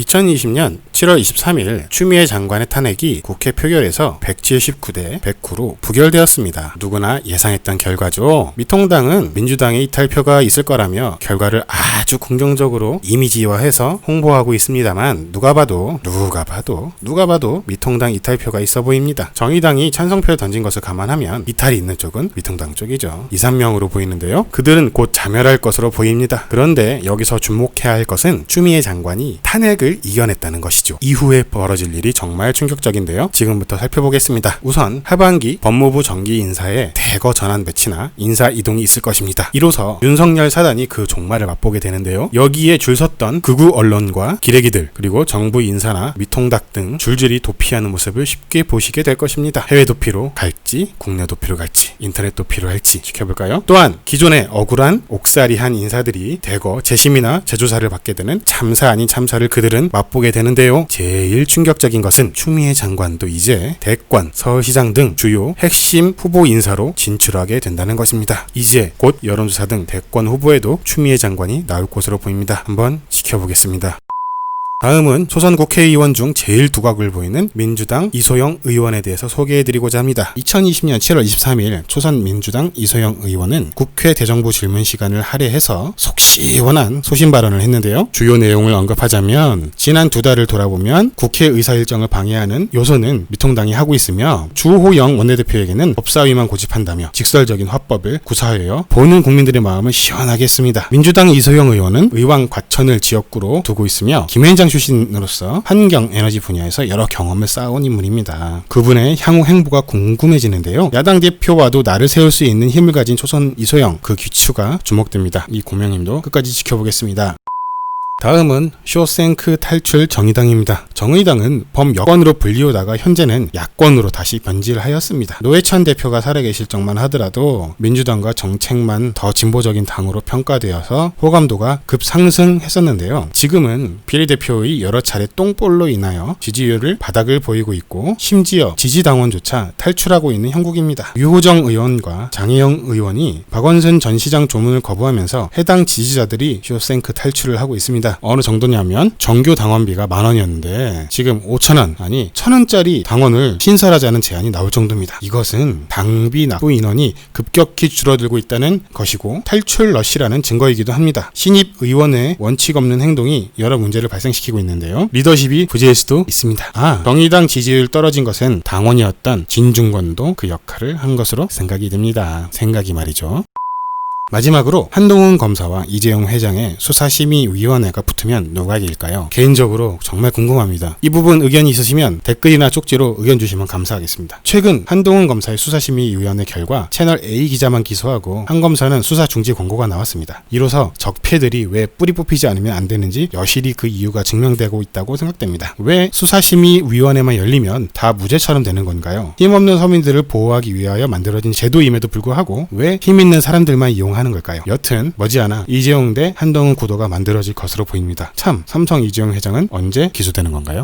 2020년 7월 23일 추미애 장관의 탄핵이 국회 표결에서 179대 109로 부결되었습니다. 누구나 예상했던 결과죠. 미통당은 민주당의 이탈표가 있을 거라며 결과를 아주 긍정적으로 이미지화해서 홍보하고 있습니다만 누가 봐도 미통당 이탈표가 있어 보입니다. 정의당이 찬성표를 던진 것을 감안하면 이탈이 있는 쪽은 미통당 쪽이죠. 2, 3명으로 보이는데요. 그들은 곧 자멸할 것으로 보입니다. 그런데 여기서 주목해야 할 것은 추미애 장관이 탄핵을 이겨냈다는 것이죠. 이후에 벌어질 일이 정말 충격적인데요. 지금부터 살펴보겠습니다. 우선 하반기 법무부 정기 인사에 대거 전환 배치나 인사 이동이 있을 것입니다. 이로써 윤석열 사단이 그 종말을 맛보게 되는데요. 여기에 줄 섰던 극우 언론과 기레기들 그리고 정부 인사나 미통당 등 줄줄이 도피하는 모습을 쉽게 보시게 될 것입니다. 해외 도피로 갈지 국내 도피로 갈지 인터넷 도피로 할지 지켜볼까요? 또한 기존에 억울한 옥살이한 인사들이 대거 재심이나 재조사를 받게 되는 참사 아닌 참사를 그들은 맛보게 되는데요. 제일 충격적인 것은 추미애 장관도 이제 대권, 서울시장 등 주요 핵심 후보 인사로 진출하게 된다는 것입니다. 이제 곧 여론조사 등 대권 후보에도 추미애 장관이 나올 것으로 보입니다. 한번 지켜보겠습니다. 다음은 초선 국회의원 중 제일 두각을 보이는 민주당 이소영 의원에 대해서 소개해드리고자 합니다. 2020년 7월 23일 초선 민주당 이소영 의원은 국회 대정부 질문 시간을 할애해서 속 시원한 소신 발언을 했는데요. 주요 내용을 언급하자면 지난 2달을 돌아보면 국회 의사 일정을 방해하는 요소는 미통당이 하고 있으며 주호영 원내대표에게는 법사위만 고집한다며 직설적인 화법을 구사하여 보는 국민들의 마음을 시원하게 했습니다. 민주당 이소영 의원은 의왕 과천을 지역구로 두고 있으며 김앤장 출신으로서 환경 에너지 분야에서 여러 경험을 쌓아온 인물입니다. 그분의 향후 행보가 궁금해지는데요. 야당 대표와도 나를 세울 수 있는 힘을 가진 초선 이소영, 그 귀추가 주목됩니다. 이 고명님도 끝까지 지켜보겠습니다. 다음은 쇼생크 탈출 정의당입니다. 정의당은 범여권으로 불리우다가 현재는 야권으로 다시 변질을 하였습니다. 노회찬 대표가 살아계실 적만 하더라도 민주당과 정책만 더 진보적인 당으로 평가되어서 호감도가 급상승했었는데요. 지금은 비례대표의 여러 차례 똥볼로 인하여 지지율을 바닥을 보이고 있고 심지어 지지당원조차 탈출하고 있는 형국입니다. 유호정 의원과 장혜영 의원이 박원순 전 시장 조문을 거부하면서 해당 지지자들이 쇼생크 탈출을 하고 있습니다. 어느 정도냐면 정규 당원비가 10,000원이었는데 지금 5,000원 아니 1,000원짜리 당원을 신설하자는 제안이 나올 정도입니다. 이것은 당비 납부 인원이 급격히 줄어들고 있다는 것이고 탈출 러시라는 증거이기도 합니다. 신입 의원의 원칙 없는 행동이 여러 문제를 발생시키고 있는데요. 리더십이 부재일 수도 있습니다. 정의당 지지율 떨어진 것은 당원이었던 진중권도 그 역할을 한 것으로 생각이 됩니다. 생각이 말이죠. 마지막으로 한동훈 검사와 이재용 회장의 수사심의위원회가 붙으면 누가 이길까요? 개인적으로 정말 궁금합니다. 이 부분 의견이 있으시면 댓글이나 쪽지로 의견 주시면 감사하겠습니다. 최근 한동훈 검사의 수사심의위원회 결과 채널 A 기자만 기소하고 한 검사는 수사 중지 권고가 나왔습니다. 이로써 적폐들이 왜 뿌리 뽑히지 않으면 안 되는지 여실히 그 이유가 증명되고 있다고 생각됩니다. 왜 수사심의위원회만 열리면 다 무죄처럼 되는 건가요? 힘없는 서민들을 보호하기 위하여 만들어진 제도임에도 불구하고 왜 힘있는 사람들만 이용하는 걸까요? 여튼 머지않아 이재용 대 한동훈 구도가 만들어질 것으로 보입니다. 참, 삼성 이재용 회장은 언제 기소되는 건가요?